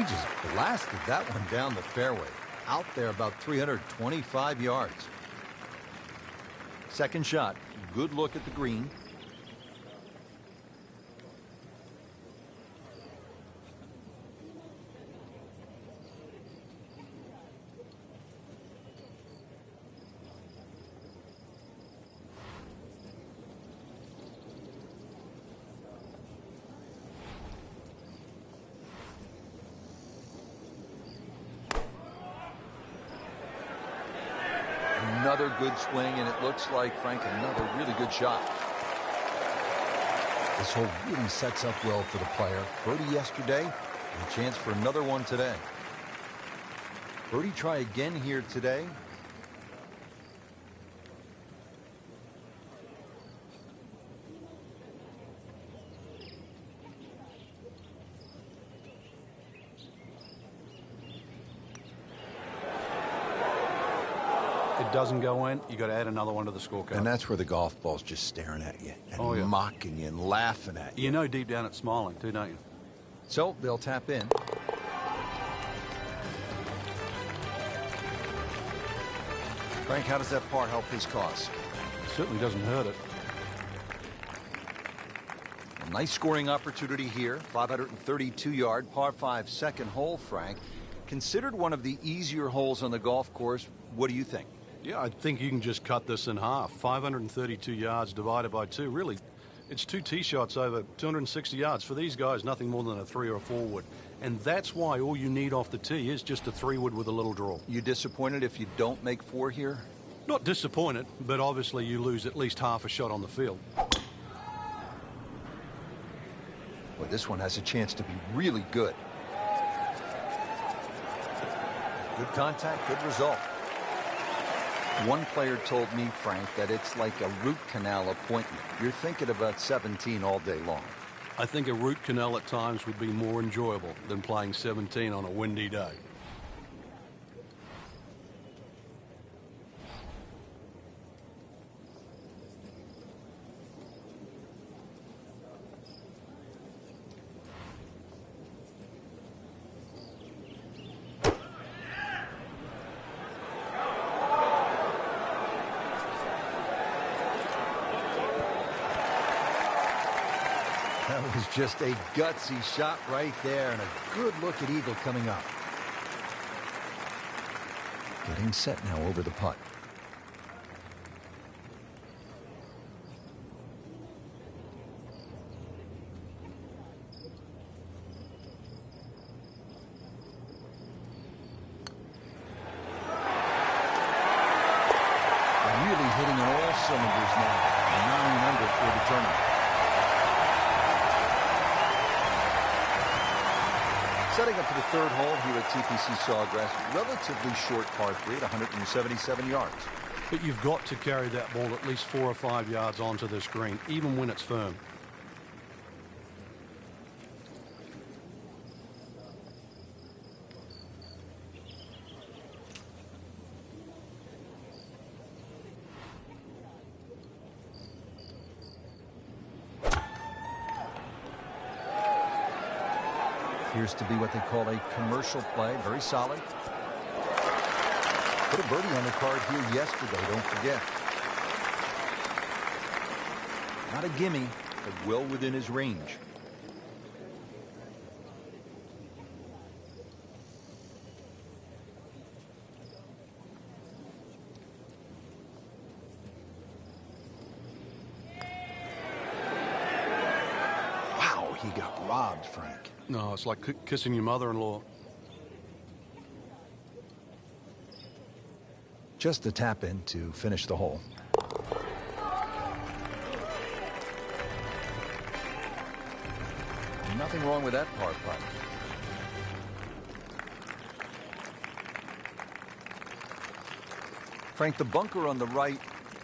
just blasted that one down the fairway. Out there about 325 yards. Second shot. Good look at the green. Another good swing, and it looks like, Frank, another really good shot. This hole really sets up well for the player. Birdie yesterday, and a chance for another one today. Birdie try again here today. It doesn't go in, you got to add another one to the scorecard. And that's where the golf ball's just staring at you and mocking you and laughing at you. You know deep down it's smiling too, don't you? So they'll tap in. Frank, how does that par help his cause? It certainly doesn't hurt it. A nice scoring opportunity here. 532-yard par 5 second hole, Frank. Considered one of the easier holes on the golf course. What do you think? Yeah, I think you can just cut this in half. 532 yards divided by 2. Really, it's 2 tee shots over 260 yards. For these guys, nothing more than a 3 or a 4 wood. And that's why all you need off the tee is just a 3 wood with a little draw. You disappointed if you don't make 4 here? Not disappointed, but obviously you lose at least half a shot on the field. Well, this one has a chance to be really good. Good contact, good result. One player told me, Frank, that it's like a root canal appointment. You're thinking about 17 all day long. I think a root canal at times would be more enjoyable than playing 17 on a windy day. That was just a gutsy shot right there, and a good look at eagle coming up. Getting set now over the putt. Really hitting on all cylinders now. 9 under for the tournament. Setting up for the third hole here at TPC Sawgrass. Relatively short par 3 at 177 yards. But you've got to carry that ball at least 4 or 5 yards onto this green, even when it's firm. Appears to be what they call a commercial play. Very solid. Put a birdie on the card here yesterday, don't forget. Not a gimme, but well within his range. Wow, he got robbed, Frank. No, it's like kissing your mother-in-law. Just a tap in to finish the hole. Nothing wrong with that par putt. Frank, the bunker on the right,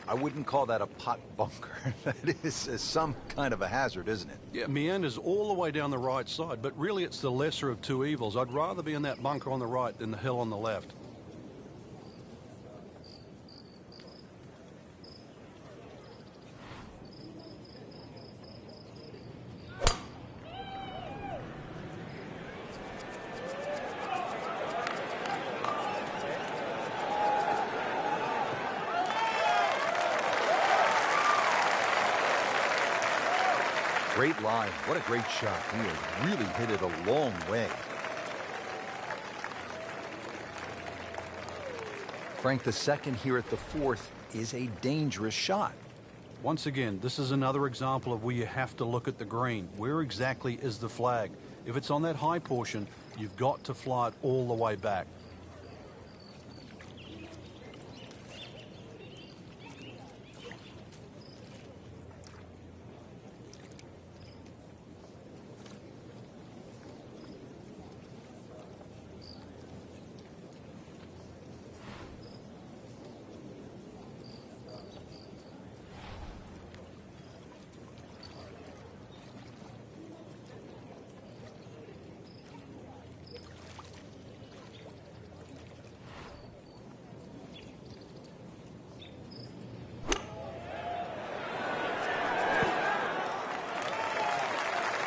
I wouldn't call that a pot bunker. That is some kind of a hazard, isn't it? Yeah, meanders all the way down the right side, but really it's the lesser of two evils. I'd rather be in that bunker on the right than the hill on the left. Great line. What a great shot. He has really hit it a long way. Frank, the second here at the fourth is a dangerous shot. Once again, this is another example of where you have to look at the green. Where exactly is the flag? If it's on that high portion, you've got to fly it all the way back.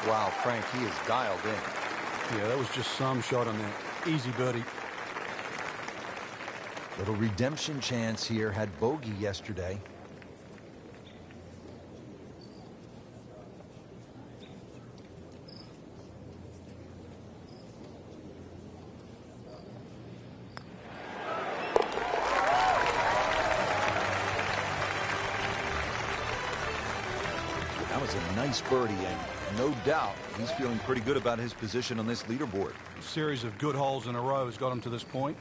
Wow, Frank, he is dialed in. Yeah, that was just some shot on there. Easy birdie. Little redemption chance here. Had bogey yesterday. That was a nice birdie, and no doubt he's feeling pretty good about his position on this leaderboard. A series of good holes in a row has got him to this point.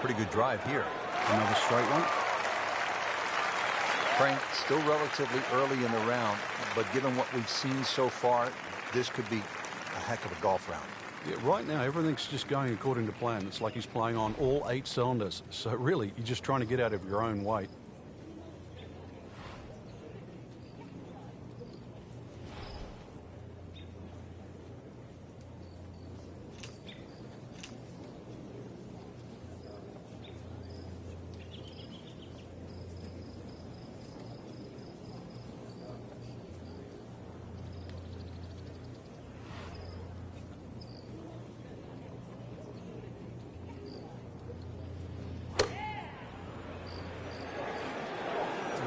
Pretty good drive here. Another straight one. Frank, still relatively early in the round, but given what we've seen so far, this could be a heck of a golf round. Yeah, right now, everything's just going according to plan. It's like he's playing on all 8 cylinders. So really, you're just trying to get out of your own way.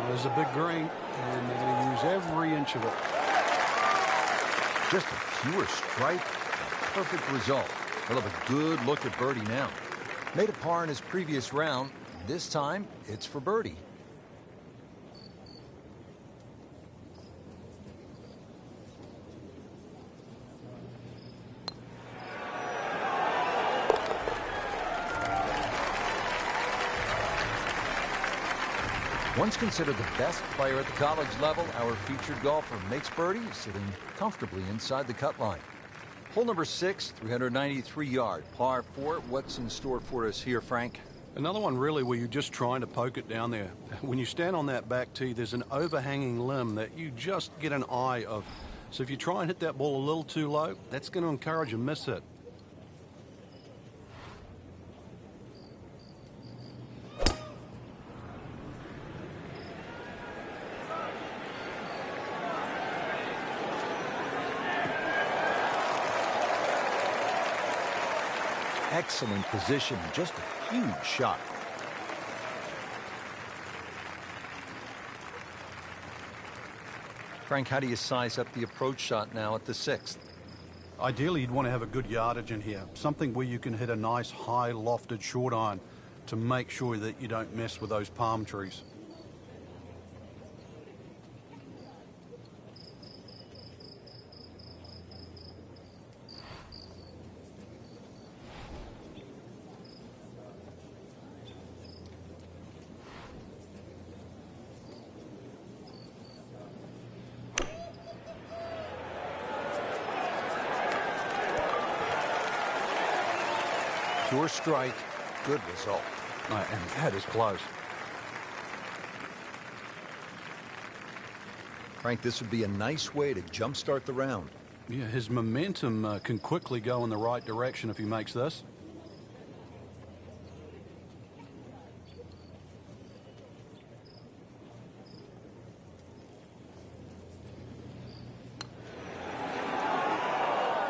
There's a big green, and they're going to use every inch of it. Just a pure strike, a perfect result. He'll have a good look at birdie now. Made a par in his previous round. This time, it's for birdie. Once considered the best player at the college level, our featured golfer makes birdie, sitting comfortably inside the cut line. Hole number 6, 393-yard, par 4. What's in store for us here, Frank? Another one really where you're just trying to poke it down there. When you stand on that back tee, there's an overhanging limb that you just get an eye of. So if you try and hit that ball a little too low, that's going to encourage a miss hit. Excellent position, just a huge shot. Frank, how do you size up the approach shot now at the 6th? Ideally, you'd want to have a good yardage in here. Something where you can hit a nice, high, lofted short iron to make sure that you don't mess with those palm trees. Pure strike, good result. And that is close. Frank, this would be a nice way to jumpstart the round. Yeah, his momentum can quickly go in the right direction if he makes this.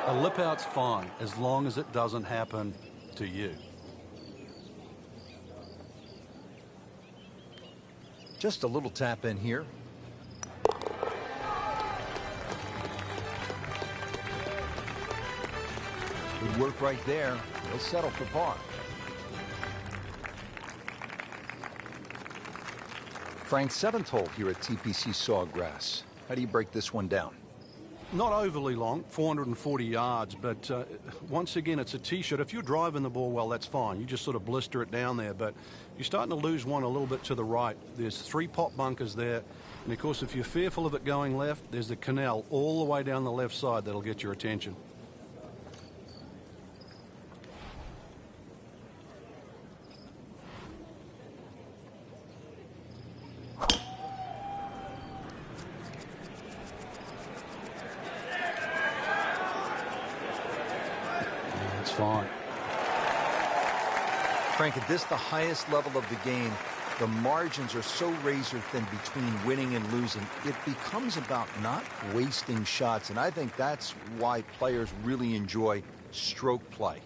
A lip out's fine as long as it doesn't happen to you. Just a little tap in here. Good work right there. He'll settle for par. Frank's seventh hole here at TPC Sawgrass. How do you break this one down? Not overly long, 440 yards, but once again, it's a tee shot. If you're driving the ball well, that's fine. You just sort of blister it down there, but you're starting to lose one a little bit to the right. There's 3 pot bunkers there, and of course, if you're fearful of it going left, there's the canal all the way down the left side that'll get your attention. Fine. Frank, at this, the highest level of the game, the margins are so razor thin between winning and losing. It becomes about not wasting shots, and I think that's why players really enjoy stroke play.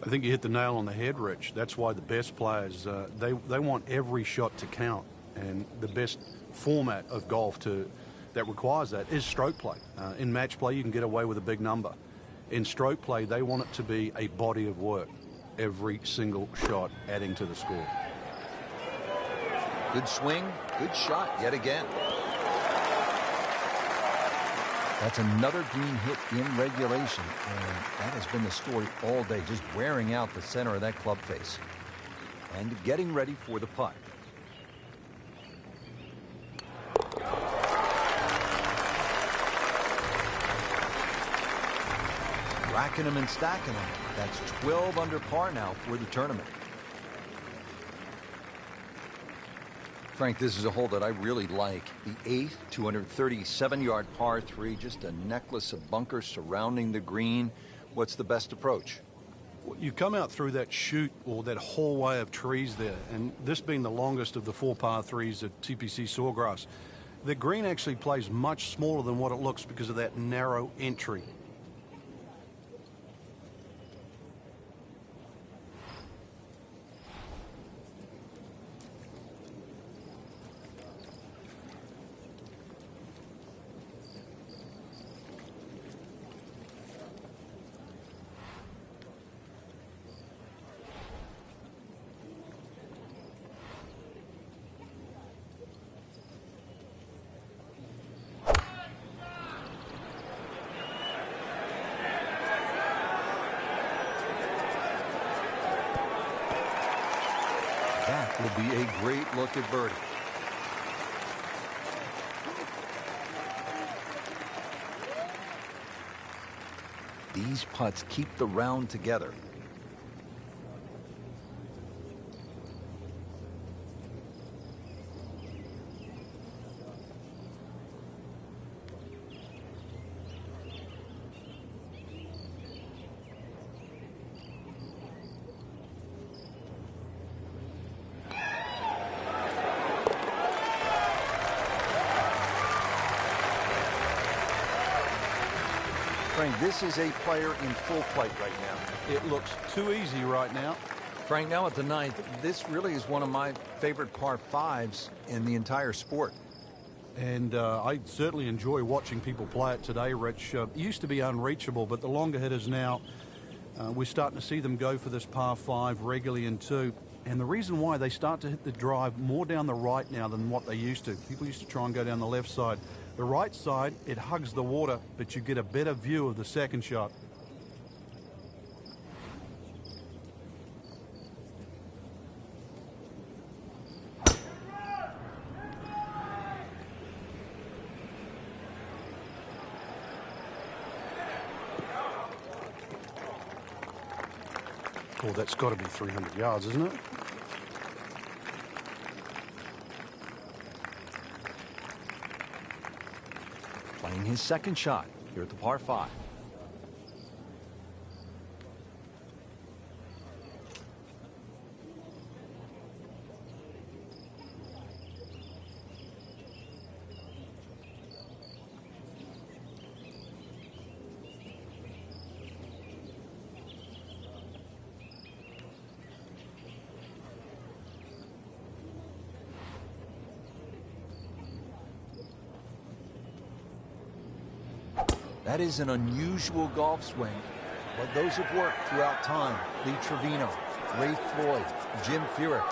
I think you hit the nail on the head, Rich. That's why the best players, they want every shot to count, and the best format of golf that requires that is stroke play. In match play, you can get away with a big number. In stroke play, they want it to be a body of work, every single shot adding to the score. Good swing, good shot yet again. That's another green hit in regulation, and that has been the story all day, just wearing out the center of that club face. And getting ready for the putt. Racking them and stacking them. That's 12 under par now for the tournament. Frank, this is a hole that I really like. The 8th, 237-yard par 3, just a necklace of bunkers surrounding the green. What's the best approach? Well, you come out through that chute or that hallway of trees there, and this being the longest of the 4 par 3s at TPC Sawgrass, the green actually plays much smaller than what it looks because of that narrow entry. That will be a great look at birdie. These putts keep the round together. Frank, this is a player in full flight right now. It looks too easy right now. Frank, now at the 9th, this really is one of my favorite par 5s in the entire sport. And I certainly enjoy watching people play it today, Rich. It used to be unreachable, but the longer hitters now, we're starting to see them go for this par 5 regularly in 2. And the reason why they start to hit the drive more down the right now than what they used to. People used to try and go down the left side. The right side, it hugs the water, but you get a better view of the second shot. Oh, that's got to be 300 yards, isn't it? Playing his second shot. here at the par 5. That is an unusual golf swing, but those have worked throughout time. Lee Trevino, Ray Floyd, Jim Furyk.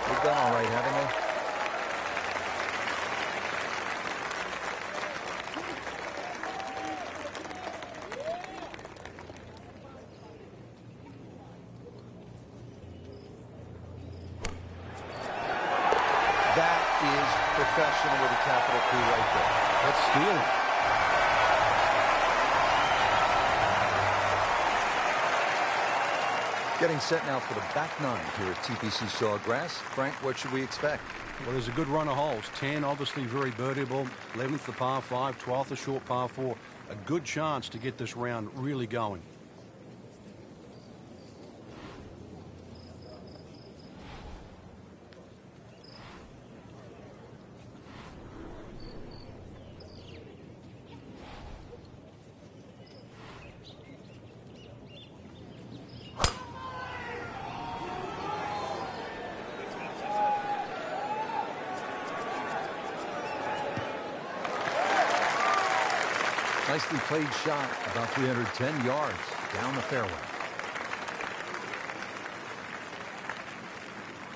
They've done all right, haven't they? That is professional with a capital P right there. That's stealing. Getting set now for the back 9 here at TPC Sawgrass. Frank, what should we expect? Well, there's a good run of holes. 10, obviously very birdieable. 11th, the par 5. 12th, the short par 4. A good chance to get this round really going. Nicely played shot, about 310 yards down the fairway.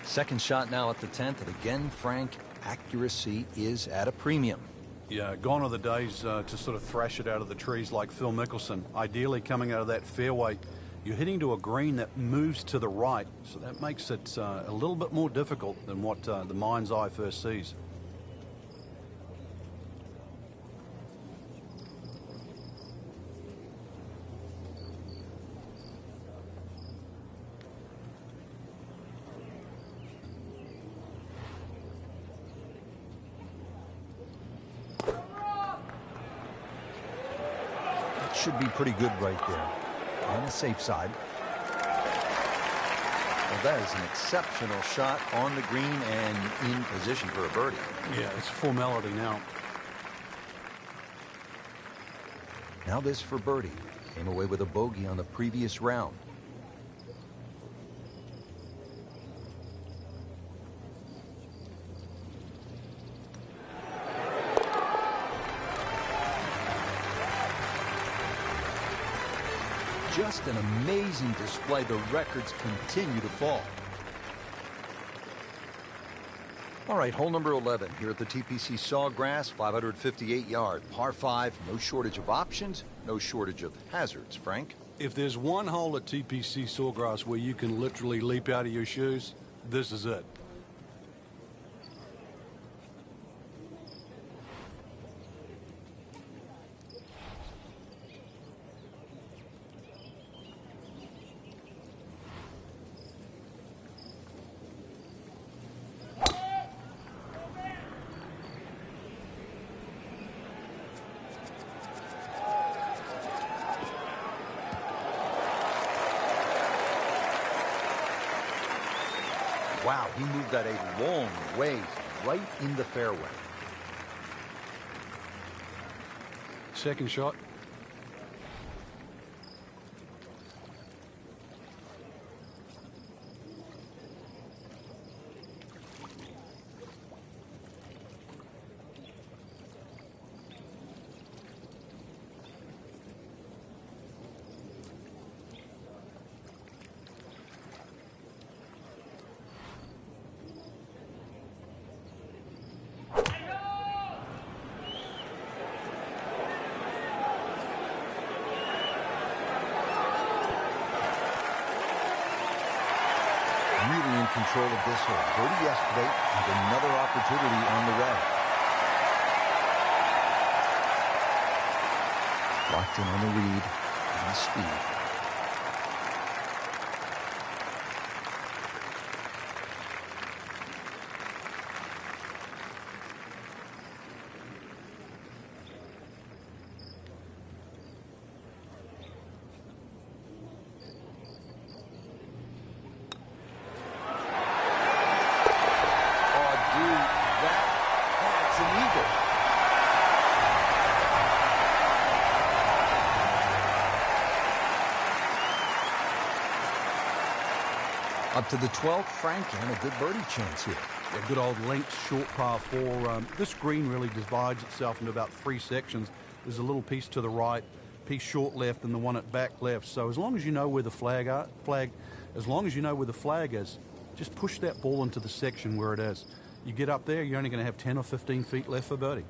Second shot now at the 10th, and again, Frank, accuracy is at a premium. Yeah, gone are the days to sort of thrash it out of the trees like Phil Mickelson. Ideally, coming out of that fairway, you're hitting to a green that moves to the right, so that makes it a little bit more difficult than what the mind's eye first sees. Should be pretty good right there. On the safe side. Well, that is an exceptional shot on the green and in position for a birdie. Yeah, it's formality now. Now this for birdie. Came away with a bogey on the previous round. Just an amazing display. The records continue to fall. All right, hole number 11 here at the TPC Sawgrass, 558-yard, par 5. No shortage of options, no shortage of hazards, Frank. If there's one hole at TPC Sawgrass where you can literally leap out of your shoes, this is it. Wow, he moved that a long way right in the fairway. Second shot. Really in control of this hole. Birdie yesterday and another opportunity on the way. Locked in on the read and the speed. Up to the 12th, Frank, and a good birdie chance here. A good old length, short par 4. This green really divides itself into about 3 sections. There's a little piece to the right, piece short left, and the one at back left. So as long as you know where the flag is, just push that ball into the section where it is. You get up there, you're only going to have 10 or 15 feet left for birdie.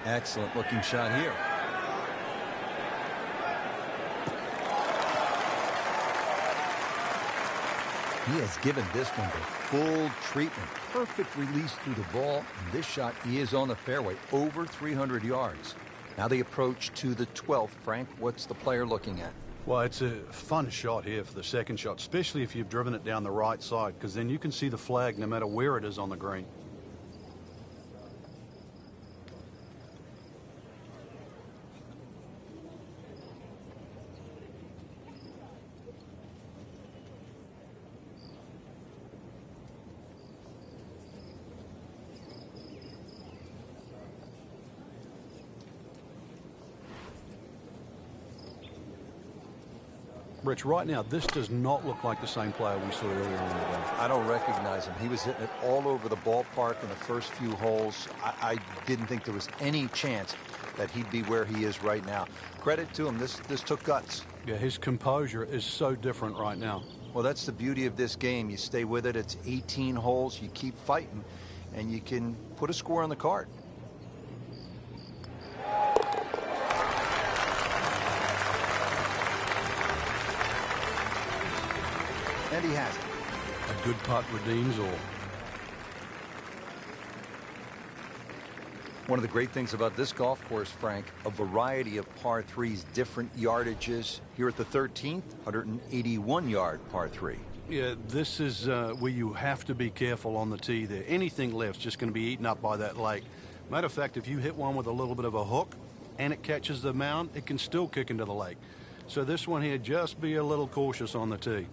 Excellent looking shot here. He has given this one the full treatment. Perfect release through the ball. And this shot is on the fairway, over 300 yards. Now the approach to the 12th. Frank, what's the player looking at? Well, it's a fun shot here for the second shot, especially if you've driven it down the right side, because then you can see the flag no matter where it is on the green. Rich, right now, this does not look like the same player we saw earlier in the day. I don't recognize him. He was hitting it all over the ballpark in the first few holes. I didn't think there was any chance that he'd be where he is right now. Credit to him. This took guts. Yeah, his composure is so different right now. Well, that's the beauty of this game. You stay with it. It's 18 holes. You keep fighting, and you can put a score on the card. And he has it. A good putt redeems all. One of the great things about this golf course, Frank, a variety of par 3s, different yardages. Here at the 13th, 181-yard par 3. Yeah, this is where you have to be careful on the tee there. Anything left's just going to be eaten up by that lake. Matter of fact, if you hit one with a little bit of a hook and it catches the mound, it can still kick into the lake. So this one here, just be a little cautious on the tee.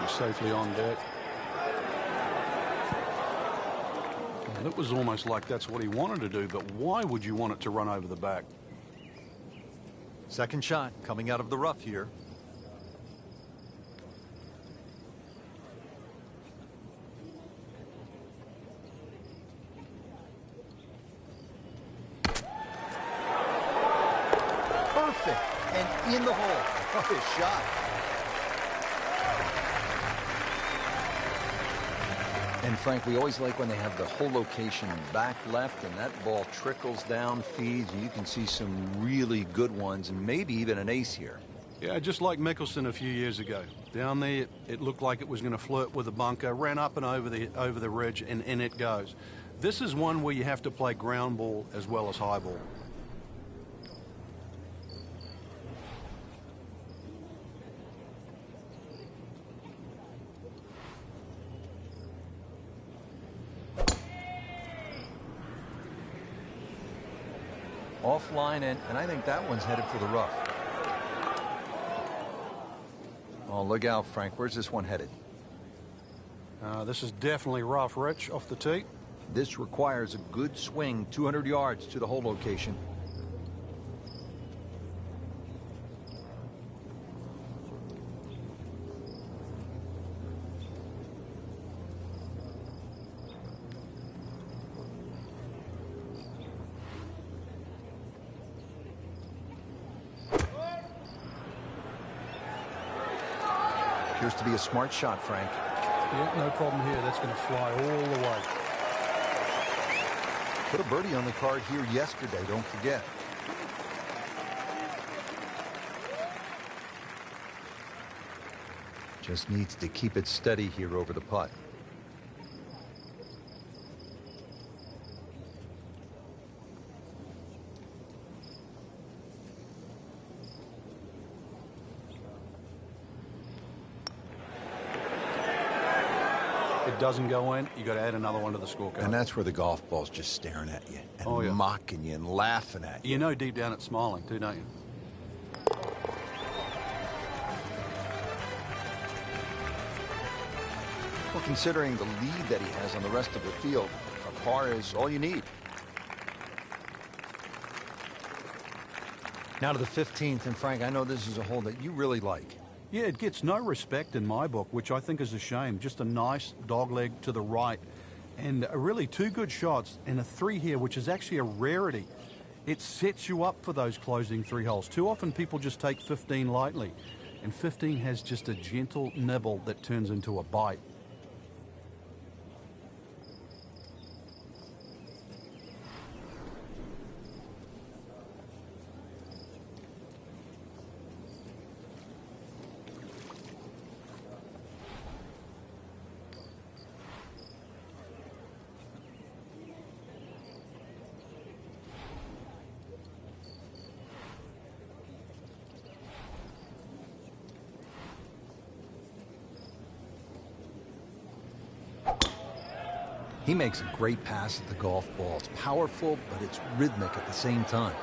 Safely on deck. And it was almost like that's what he wanted to do, but why would you want it to run over the back? Second shot coming out of the rough here. Perfect. And in the hole. What a shot. And Frank, we always like when they have the whole location back left and that ball trickles down, feeds, and you can see some really good ones and maybe even an ace here. Yeah, just like Mickelson a few years ago. Down there, it looked like it was going to flirt with the bunker, ran up and over the ridge, and in it goes. This is one where you have to play ground ball as well as high ball. Offline, and I think that one's headed for the rough. Oh, look out, Frank. Where's this one headed? This is definitely rough, Rich, off the tee. This requires a good swing, 200 yards to the hole location. Appears to be a smart shot, Frank. Yeah, no problem here. That's going to fly all the way. Put a birdie on the card here yesterday, don't forget. Just needs to keep it steady here over the putt. it doesn't go in, you got to add another one to the scorecard. And that's where the golf ball's just staring at you and Oh, yeah. mocking you and laughing at you. You know deep down it's smiling too, don't you? Well, considering the lead that he has on the rest of the field, a par is all you need. Now to the 15th, and Frank, I know this is a hole that you really like. Yeah, it gets no respect in my book, which I think is a shame. Just a nice dogleg to the right. And really 2 good shots and a 3 here, which is actually a rarity. It sets you up for those closing 3 holes. Too often people just take 15 lightly. And 15 has just a gentle nibble that turns into a bite. He makes a great pass at the golf ball. It's powerful, but it's rhythmic at the same time.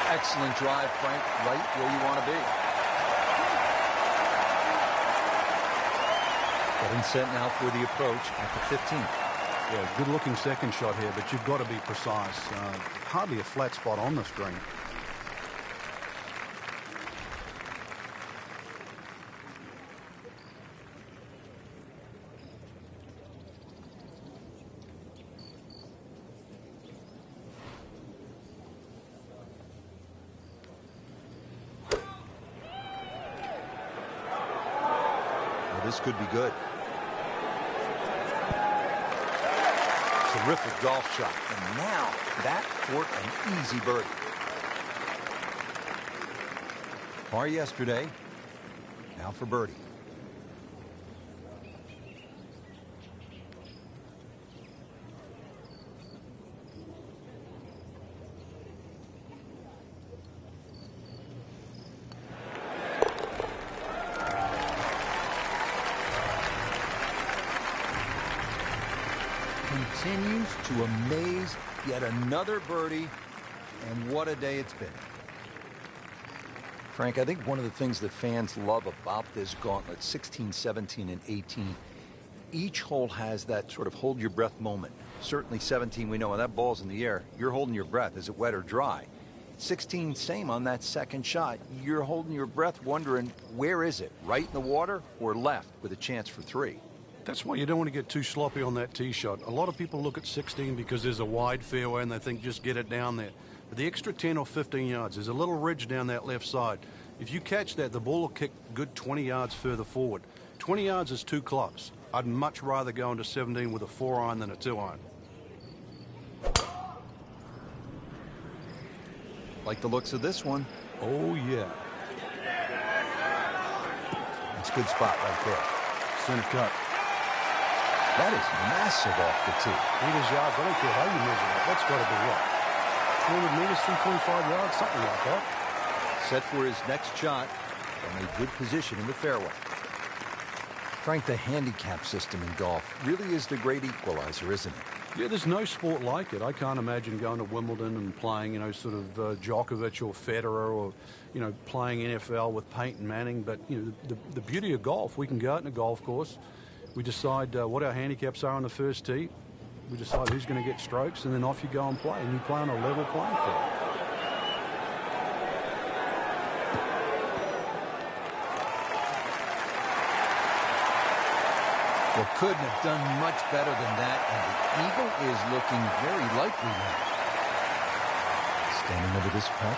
Excellent drive, Frank, right where you want to be. Getting set now for the approach at the 15th. Yeah, good-looking second shot here, but you've got to be precise. Hardly a flat spot on this green. This could be good. Terrific golf shot. And now that for an easy birdie. Par yesterday. Now for birdie. Continues to amaze. Yet another birdie, and what a day it's been. Frank, I think one of the things that fans love about this gauntlet, 16, 17, and 18, each hole has that sort of hold your breath moment. Certainly 17, we know when that ball's in the air, you're holding your breath. Is it wet or dry? 16, same on that second shot. You're holding your breath wondering, where is it? Right in the water or left with a chance for 3? That's why you don't want to get too sloppy on that tee shot. A lot of people look at 16 because there's a wide fairway and they think just get it down there. But the extra 10 or 15 yards, there's a little ridge down that left side. If you catch that, the ball will kick good 20 yards further forward. 20 yards is too close. I'd much rather go into 17 with a 4-iron than a 2-iron. Like the looks of this one. Oh, yeah. It's a good spot right there. Center cut. That is massive off the tee. Meters, yards, I don't care how you measure that. That's got to be what? 200 meters, 325 yards, something like that. Set for his next shot from a good position in the fairway. Frank, the handicap system in golf really is the great equalizer, isn't it? Yeah, there's no sport like it. I can't imagine going to Wimbledon and playing, you know, sort of Djokovic or Federer or, you know, playing NFL with Peyton Manning. But, you know, the beauty of golf, we can go out in a golf course. We decide what our handicaps are on the first tee. We decide who's going to get strokes, and then off you go and play. And you play on a level playing field. Well, couldn't have done much better than that, and the eagle is looking very likely now. Standing over this putt,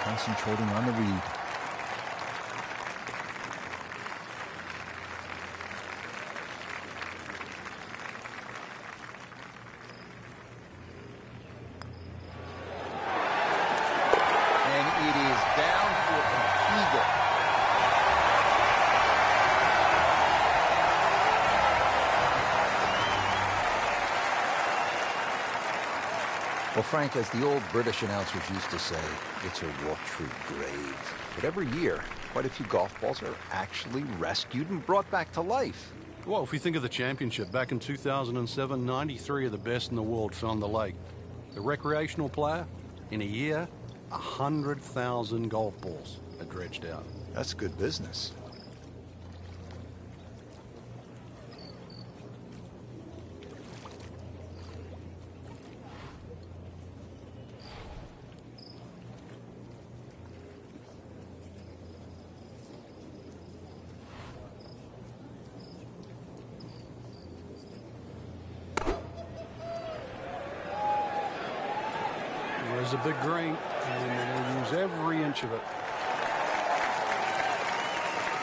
concentrating on the read. And it is down for an eagle. Well, Frank, as the old British announcers used to say, it's a watery grave. But every year, quite a few golf balls are actually rescued and brought back to life. Well, if we think of the championship, back in 2007, 93 of the best in the world found the lake. The recreational player, in a year, 100,000 golf balls are dredged out. That's good business. There's a big green, and they're going to use every inch of it.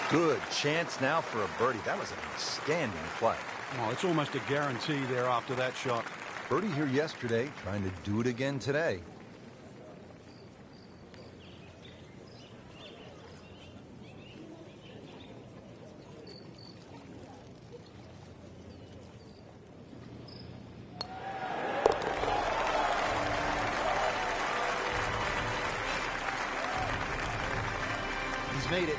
Good chance now for a birdie. That was an outstanding play. Oh, it's almost a guarantee there after that shot. Birdie here yesterday, trying to do it again today. He's made it.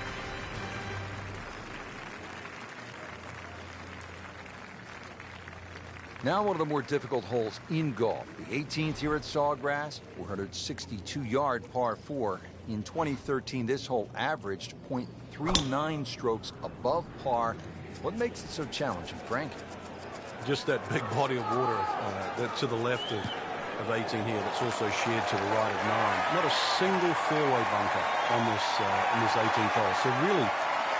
Now one of the more difficult holes in golf. The 18th here at Sawgrass, 462-yard par 4. In 2013, this hole averaged .39 strokes above par. What makes it so challenging, Frank? Just that big body of water to the left of 18 here that's also shared to the right of 9. Not a single fairway bunker on this 18th hole. So really,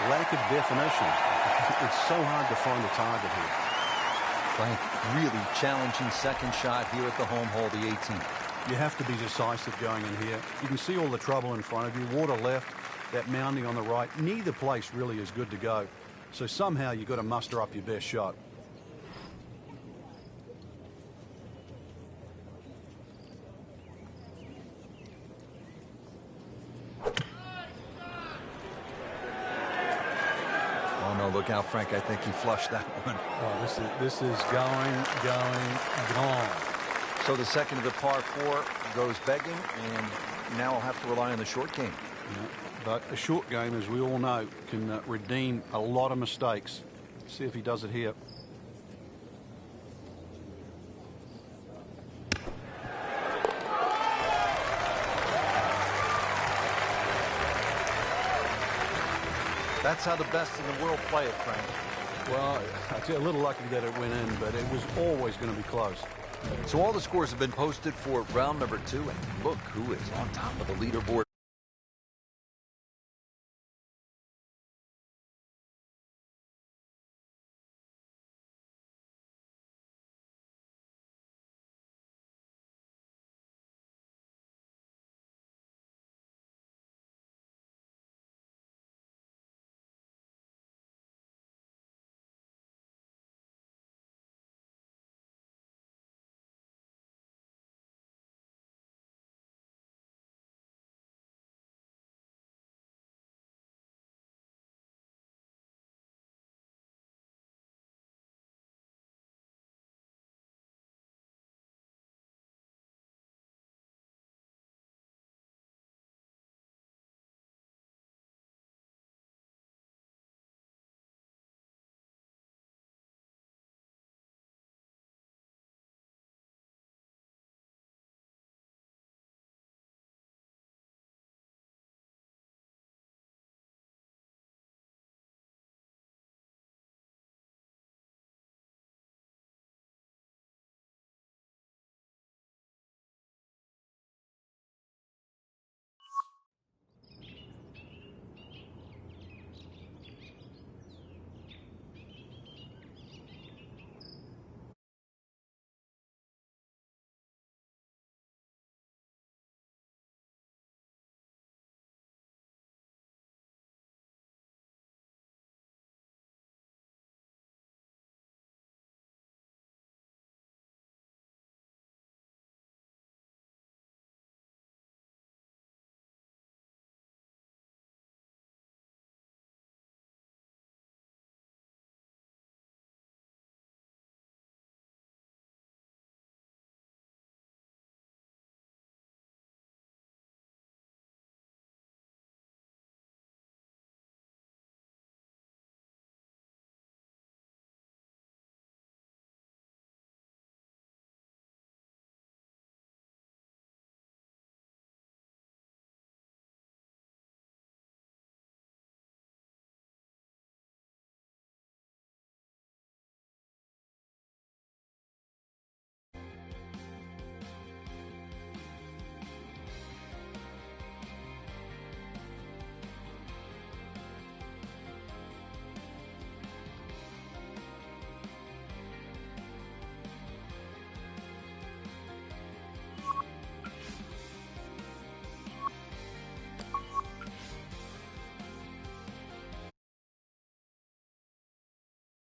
lack of definition. It's so hard to find a target here. Frank, really challenging second shot here at the home hole, the 18th. You have to be decisive going in here. You can see all the trouble in front of you. Water left, that mounding on the right. Neither place really is good to go. So somehow you've got to muster up your best shot. Oh, no, look out, Frank. I think he flushed that one. Oh, this is gone. So the second of the par 4 goes begging, and now I'll have to rely on the short game. Yeah, but a short game, as we all know, can redeem a lot of mistakes. See if he does it here. That's how the best in the world play it, Frank. Well, I tell you, a little lucky that it went in, but it was always going to be close. So all the scores have been posted for round number 2, and look who is on top of the leaderboard.